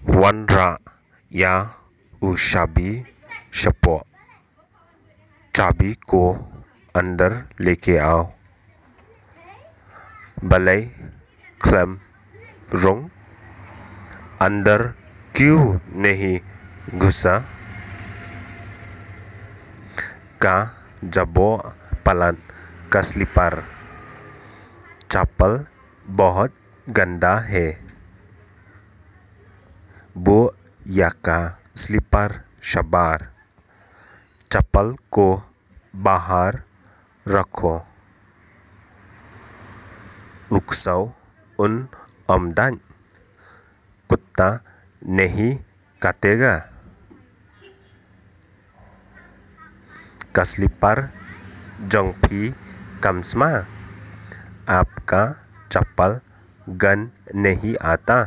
Wanra या उशाबी शपो, चाबी को अंदर लेके आओ। बलई क्लम रुंग, अंदर क्यों नहीं घुसा? का जबो पलन कसली पर, चप्पल बहुत गंदा है। बो याका स्लीपर शबार, चप्पल को बाहर रखो। उकसव उन आमदन, कुत्ता नहीं काटेगा। कसली पर जोंगफी कमस्मा, आपका चप्पल गन नहीं आता।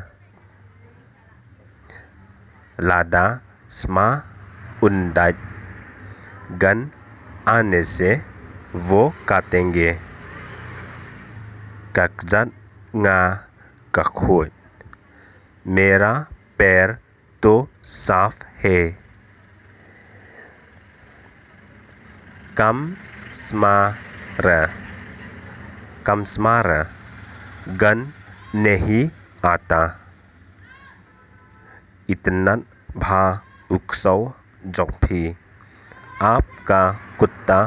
लादा स्मा उन्दाज, गन आने से वो काटेंगे। ककजत nga कखोय, मेरा पैर तो साफ है। कम स्मार, गन नहीं आता। इतना भा उकसव जोंगफी, आपका कुत्ता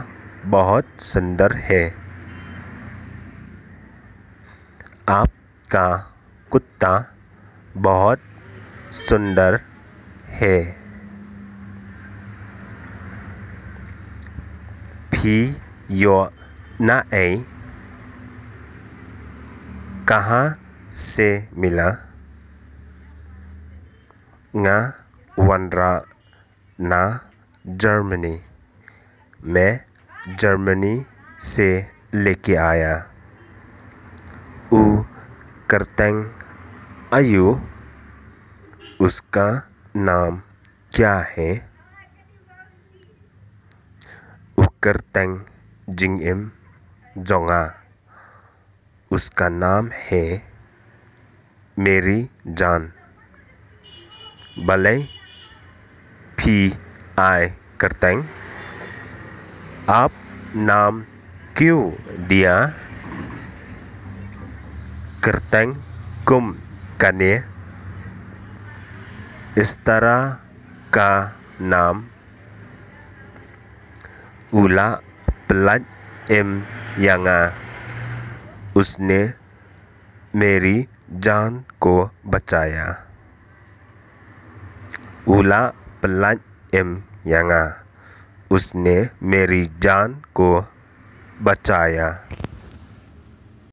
बहुत सुंदर है। आपका कुत्ता बहुत सुंदर है। फी यो नाए, कहाँ से मिला? nga वनरा ना जर्मनी, मैं जर्मनी से लेके आया। उ करतेंग आयु, उसका नाम क्या है? उकरतेंग जिंगइम जोंगा, उसका नाम है मेरी जान। बलई फी आय करतेंग, आप नाम क्यों दिया? करतेंग कुम कने, इस तरह का नाम। उला प्लज यंगा, उसने मेरी जान को बचाया। उला प्लज यंगा, उसने मेरी जान को बचाया।